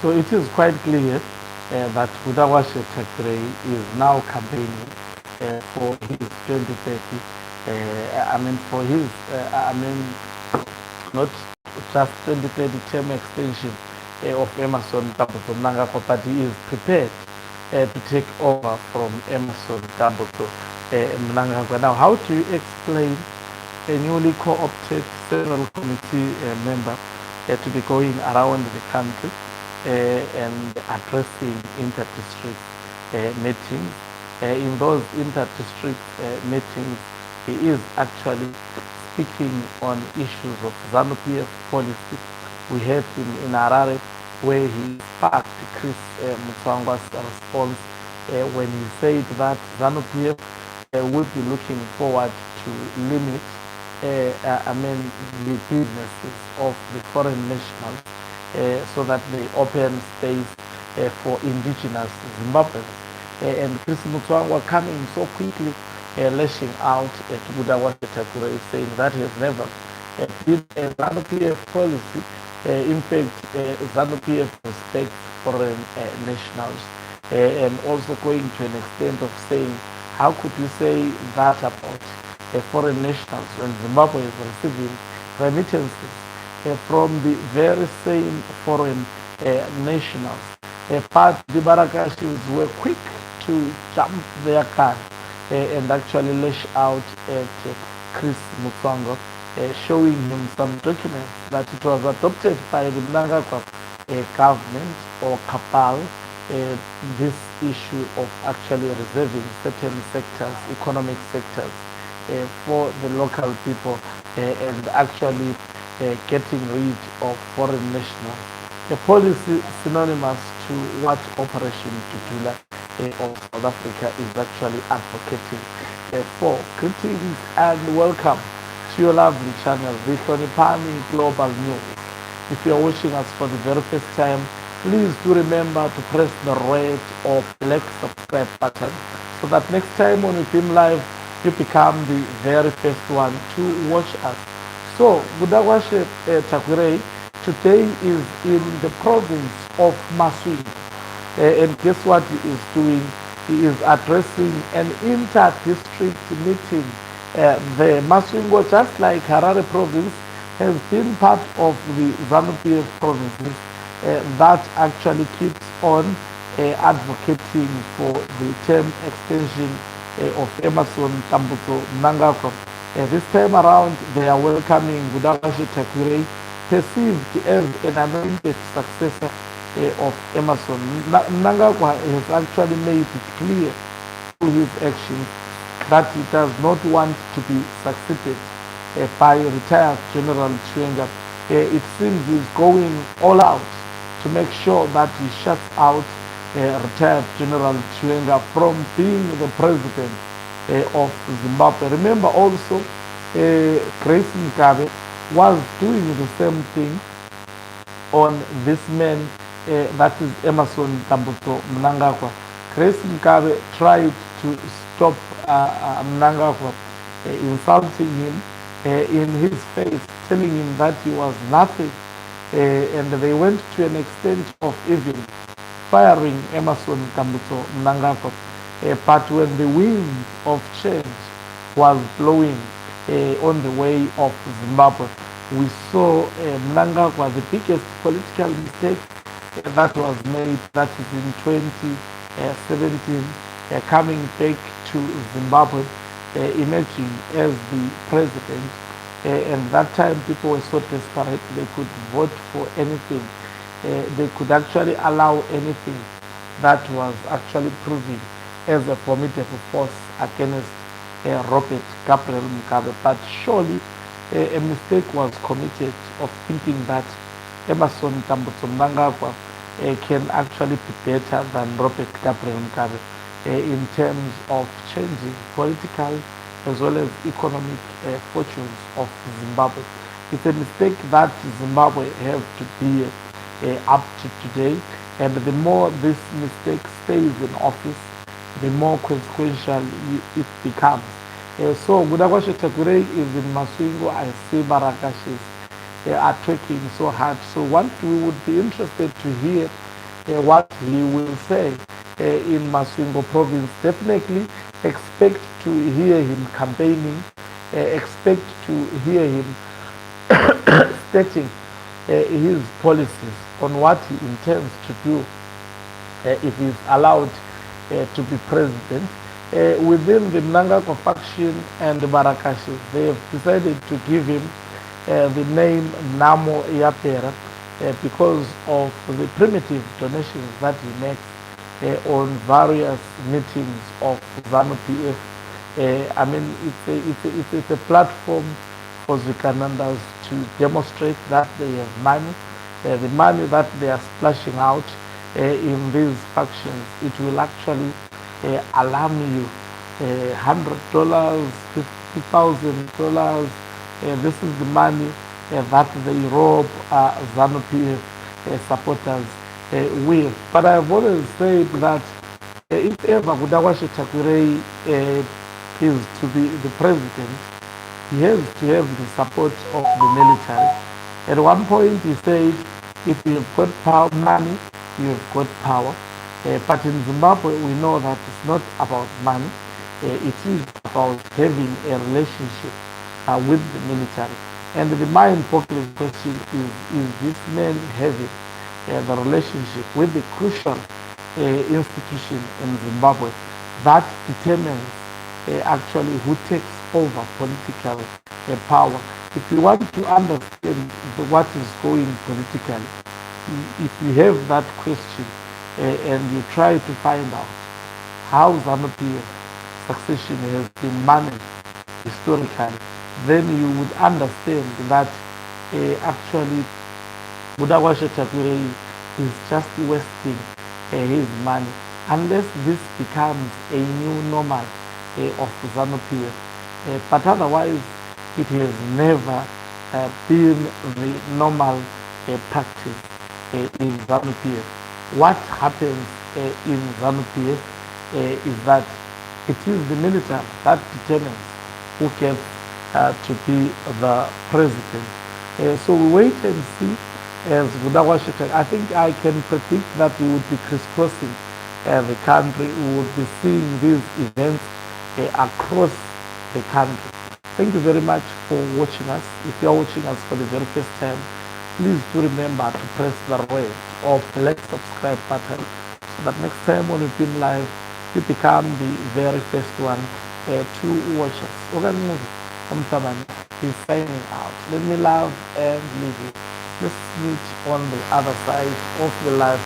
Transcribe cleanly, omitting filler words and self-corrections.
So it is quite clear that Budawashe Tagwirei is now campaigning for his 2030. For his, not just 2030 term extension of Emerson Dambuto Mnangagwa, but he is prepared to take over from Emerson Dambuto Mnangagwa. Now, how do you explain a newly co-opted Central Committee member to be going around the country and addressing inter-district meetings? In those inter-district meetings, he is actually speaking on issues of ZANU-PF policy. We heard him in Harare where he sparked Chris Mutswangwa's response when he said that ZANU-PF would be looking forward to limit the businesses of the foreign nationals so that they open space for indigenous Zimbabweans. And Chris Mutswangwa coming so quickly lashing out at Budawashe Tagwirei, saying that has never been a ZANU-PF policy. In fact, ZANU-PF respects foreign nationals, and also going to an extent of saying, how could you say that about foreign nationals when Zimbabwe is receiving remittances from the very same foreign nationals? But the Barakashis were quick to jump their car and actually lash out at Chris Mutswangwa, showing him some documents that it was adopted by the Mnangagwa government or cabal, this issue of actually reserving certain sectors, economic sectors, for the local people and actually getting rid of foreign nationals. A policy synonymous to what Operation Tutula of South Africa is actually advocating for. Greetings and welcome to your lovely channel, the Hlonipani Global News. If you are watching us for the very first time, please do remember to press the red or black subscribe button so that next time when we film live, you become the very first one to watch us. So, Budawashe Tagwirei today is in the province of Masvingo. And guess what he is doing? He is addressing an inter-district meeting. The Masvingo, just like Harare province, has been part of the ZANU-PF provinces that actually keeps on advocating for the term extension of Emerson Dambuto Mnangagwa. This time around, they are welcoming Budawashe Tagwirei, perceived as an anointed successor of Emerson. Mnangagwa has actually made it clear through his actions that he does not want to be succeeded by retired General Chiwenga. It seems he's going all out to make sure that he shuts out retired General Chiwenga from being the president of Zimbabwe. Remember also, Grace Mugabe was doing the same thing on this man, that is Emerson Dambuto Mnangagwa. Grace Mugabe tried to stop Mnangagwa, insulting him in his face, telling him that he was nothing. And they went to an extent of even firing Emerson Dambuto Mnangagwa. But when the wind of change was blowing on the way of Zimbabwe, we saw Mnangagwa, the biggest political mistake that was made, that is in 2017, coming back to Zimbabwe, emerging as the president. And that time people were so desperate they could vote for anything. They could actually allow anything that was actually proving as a formidable force against Robert Gabriel Mugabe. But surely a mistake was committed of thinking that Emerson Dambuto Mnangagwa can actually be better than Robert Gabriel Mugabe in terms of changing political as well as economic fortunes of Zimbabwe. It's a mistake that Zimbabwe have to be up to today, and the more this mistake stays in office, the more consequential it becomes. So Budawashe Tagwirei is in Masvingo. I see Barakashis are trekking so hard. So what we would be interested to hear what he will say in Masvingo province. Definitely expect to hear him campaigning, expect to hear him stating his policies on what he intends to do if he is allowed to be president. Within the Mnangagwa faction and the Barakashi, they have decided to give him the name Namo Yapera because of the primitive donations that he makes on various meetings of ZANU-PF. I mean, it's a platform for Zikanandas to demonstrate that they have money, the money that they are splashing out in these factions. It will actually alarm you. $100, $50,000. This is the money that they rob ZANU-PF supporters with. But I've always said that if ever Tagwirei is to be the president, he has to have the support of the military. At one point he said, if you have got power, money, you have got power. But in Zimbabwe, we know that it's not about money. It is about having a relationship with the military. And the mind-boggling question is this man having the relationship with the crucial institution in Zimbabwe that determines actually who takes over political power. If you want to understand what is going politically, if you have that question and you try to find out how ZANU-PF succession has been managed historically, then you would understand that actually Tagwirei is just wasting his money unless this becomes a new normal of ZANU-PF. But otherwise, it has never been the normal practice in ZANU-PF. What happens in ZANU-PF is that it is the military that determines who gets to be the president. So we wait and see as Tagwirei. I think I can predict that we would be crisscrossing the country. We would be seeing these events across the country. Thank you very much for watching us. If you are watching us for the very first time, please do remember to press the red or black subscribe button so that next time when we've been live, you become the very first one to watch us. Ogan is signing out. Let me love and leave you. Let's meet on the other side of the live.